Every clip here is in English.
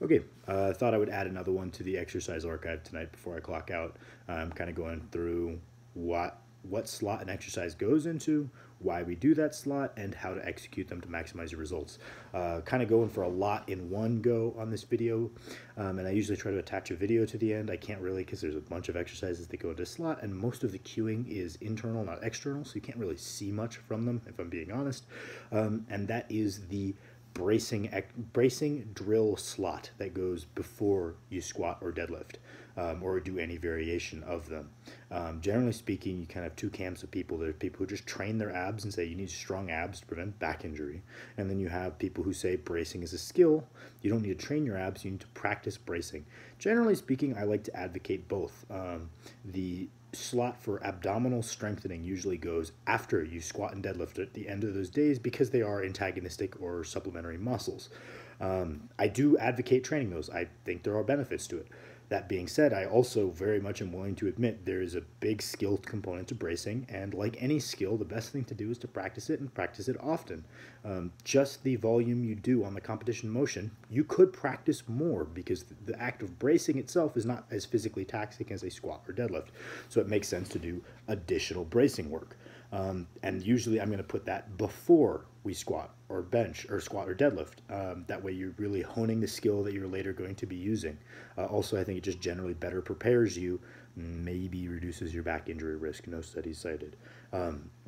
Okay, I thought I would add another one to the exercise archive tonight before I clock out. I'm kind of going through what slot an exercise goes into, why we do that slot, and how to execute them to maximize your results. Kind of going for a lot in one go on this video, and I usually try to attach a video to the end. I can't really because there's a bunch of exercises that go into slot, and most of the cueing is internal, not external, so you can't really see much from them, if I'm being honest. And that is the bracing drill slot that goes before you squat or deadlift, or do any variation of them. Generally speaking, you kind of have two camps of people. There's people who just train their abs and say you need strong abs to prevent back injury, and then you have people who say bracing is a skill. You don't need to train your abs, you need to practice bracing. Generally speaking, I like to advocate both. The slot for abdominal strengthening usually goes after you squat and deadlift at the end of those days because they are antagonistic or supplementary muscles. I do advocate training those. I think there are benefits to it. That being said, I also very much am willing to admit there is a big skill component to bracing, and like any skill, the best thing to do is to practice it and practice it often. Just the volume you do on the competition motion, you could practice more because the act of bracing itself is not as physically taxing as a squat or deadlift. So it makes sense to do additional bracing work. And usually I'm going to put that before we squat or bench or squat or deadlift. That way you're really honing the skill that you're later going to be using. Also, I think it just generally better prepares you, maybe reduces your back injury risk. No studies cited.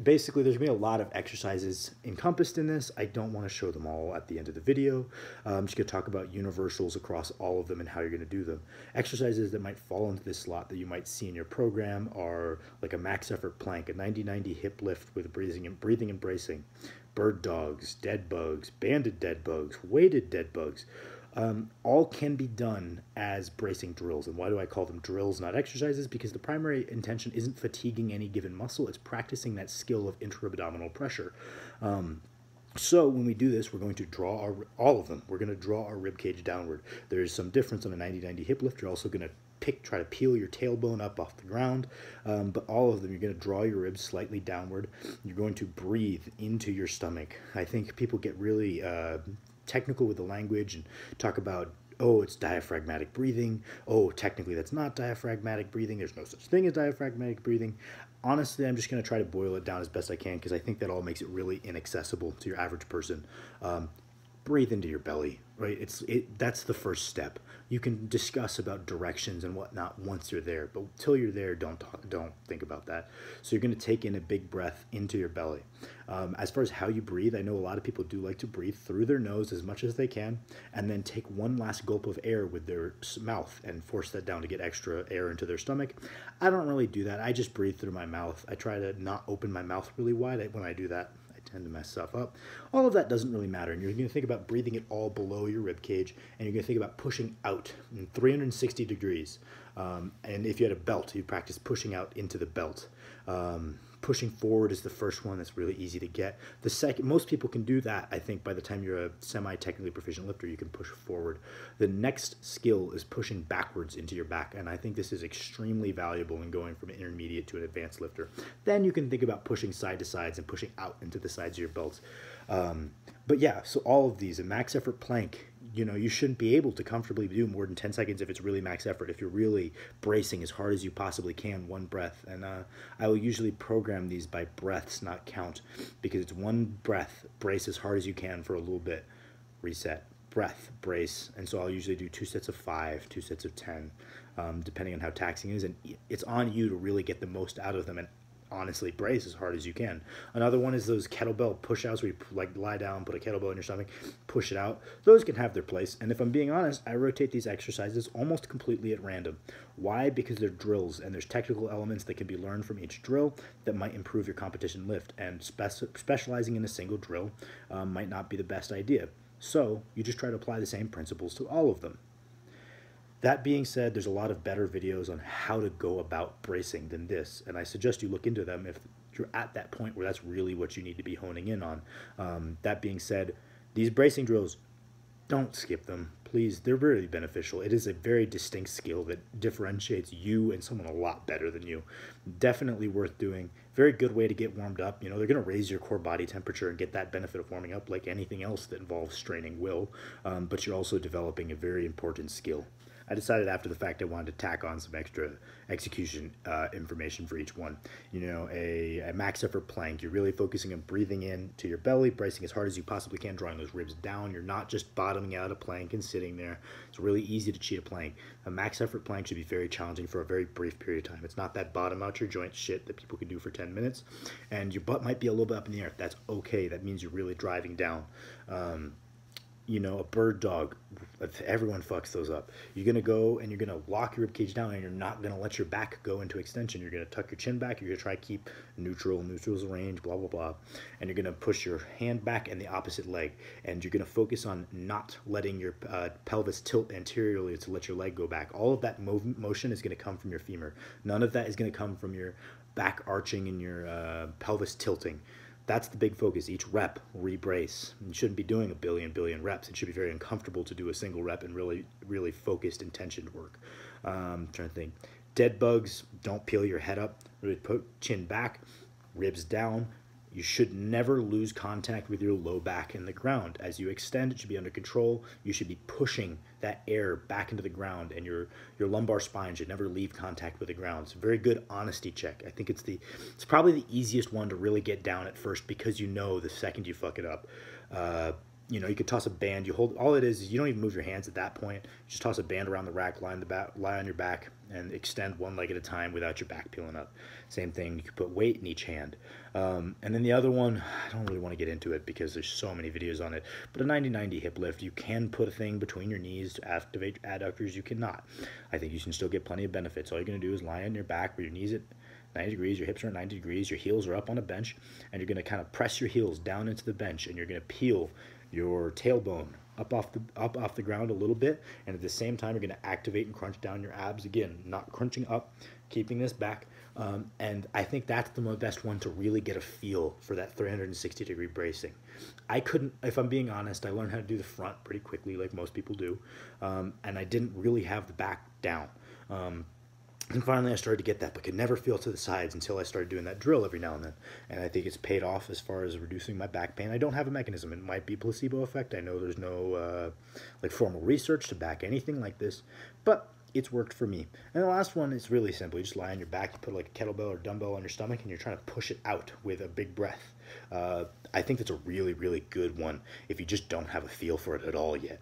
Basically, there's going to be a lot of exercises encompassed in this. I don't want to show them all at the end of the video. I'm just going to talk about universals across all of them and how you're going to do them. Exercises that might fall into this slot that you might see in your program are like a max effort plank, a 90-90 hip lift with breathing and bracing, bird dogs, dead bugs, banded dead bugs, weighted dead bugs. All can be done as bracing drills. And why do I call them drills, not exercises? Because the primary intention isn't fatiguing any given muscle, it's practicing that skill of intra-abdominal pressure. So when we do this, we're going to draw all of them. We're going to draw our rib cage downward. There's some difference on a 90-90 hip lift. You're also going to try to peel your tailbone up off the ground, but all of them, you're going to draw your ribs slightly downward. You're going to breathe into your stomach. I think people get really technical with the language and talk about, oh, it's diaphragmatic breathing. Oh, technically that's not diaphragmatic breathing. There's no such thing as diaphragmatic breathing. Honestly, I'm just going to try to boil it down as best I can because I think that all makes it really inaccessible to your average person. Breathe into your belly, right? That's the first step. You can discuss about directions and whatnot once you're there, but till you're there, don't think about that. So you're going to take in a big breath into your belly. As far as how you breathe, I know a lot of people do like to breathe through their nose as much as they can, and then take one last gulp of air with their mouth and force that down to get extra air into their stomach. I don't really do that. I just breathe through my mouth. I try to not open my mouth really wide when I do that. Tend to mess stuff up. All of that doesn't really matter, and you're going to think about breathing it all below your rib cage, and you're going to think about pushing out in 360 degrees. And if you had a belt, you'd practice pushing out into the belt. Pushing forward is the first one. That's really easy to get. The second, most people can do that. I think by the time you're a semi-technically proficient lifter, you can push forward. The next skill is pushing backwards into your back, and I think this is extremely valuable in going from an intermediate to an advanced lifter. Then you can think about pushing side to sides and pushing out into the sides of your belt. But yeah, so all of these, a max effort plank, you shouldn't be able to comfortably do more than 10 seconds if it's really max effort, if you're really bracing as hard as you possibly can, one breath. And I will usually program these by breaths, not count, because it's one breath, brace as hard as you can for a little bit, reset, breath, brace. And so I'll usually do 2 sets of 5, 2 sets of 10, depending on how taxing it is. And it's on you to really get the most out of them and honestly brace as hard as you can. Another one is those kettlebell push-outs where you like lie down, put a kettlebell in your stomach, push it out. Those can have their place, and if I'm being honest, I rotate these exercises almost completely at random. Why? Because they're drills, and there's technical elements that can be learned from each drill that might improve your competition lift, and specializing in a single drill might not be the best idea. So you just try to apply the same principles to all of them. That being said, there's a lot of better videos on how to go about bracing than this, and I suggest you look into them if you're at that point where that's really what you need to be honing in on. That being said, these bracing drills, don't skip them. please, they're very beneficial. It is a very distinct skill that differentiates you and someone a lot better than you. Definitely worth doing. Very good way to get warmed up. You know, they're going to raise your core body temperature and get that benefit of warming up like anything else that involves straining will, but you're also developing a very important skill. I decided after the fact I wanted to tack on some extra execution information for each one. You know, a max effort plank, you're really focusing on breathing in to your belly, bracing as hard as you possibly can, drawing those ribs down. You're not just bottoming out a plank and sitting there. It's really easy to cheat a plank. A max effort plank should be very challenging for a very brief period of time. It's not that bottom out your joint shit that people can do for 10 minutes. And your butt might be a little bit up in the air. That's okay. That means you're really driving down. You know, a bird dog, everyone fucks those up. You're going to go and you're going to lock your ribcage down, and you're not going to let your back go into extension. You're going to tuck your chin back. You're going to try to keep neutral's range, blah, blah, blah. And you're going to push your hand back and the opposite leg. And you're going to focus on not letting your pelvis tilt anteriorly to let your leg go back. All of that motion is going to come from your femur. None of that is going to come from your back arching and your pelvis tilting. That's the big focus. Each rep, rebrace. You shouldn't be doing a billion reps. It should be very uncomfortable to do a single rep and really focused, intentioned work. Trying to think. Dead bugs, don't peel your head up. Really put chin back, ribs down. You should never lose contact with your low back in the ground. As you extend, it should be under control. You should be pushing that air back into the ground, and your lumbar spine should never leave contact with the ground. It's a very good honesty check. I think it's probably the easiest one to really get down at first, because you know the second you fuck it up. You know, you could toss a band. You hold, all it is you don't even move your hands at that point. You just toss a band around the rack, lie on your back, and extend one leg at a time without your back peeling up. Same thing, you could put weight in each hand. And then the other one, I don't really want to get into it because there's so many videos on it, but a 90-90 hip lift, you can put a thing between your knees to activate adductors. You cannot. I think you can still get plenty of benefits. All you're going to do is lie on your back with your knees at 90 degrees, your hips are at 90 degrees, your heels are up on a bench, and you're going to kind of press your heels down into the bench, and you're going to peel your tailbone up off the ground a little bit, and at the same time you're going to activate and crunch down your abs. Again, not crunching up, keeping this back, and I think that's the best one to really get a feel for that 360-degree bracing. I couldn't, if I'm being honest, I learned how to do the front pretty quickly like most people do, and I didn't really have the back down. And finally I started to get that, but could never feel to the sides until I started doing that drill every now and then. And I think it's paid off as far as reducing my back pain. I don't have a mechanism. It might be placebo effect. I know there's no like formal research to back anything like this, but it's worked for me. And the last one is really simple. You just lie on your back, you put like a kettlebell or dumbbell on your stomach, and you're trying to push it out with a big breath. I think that's a really good one if you just don't have a feel for it at all yet.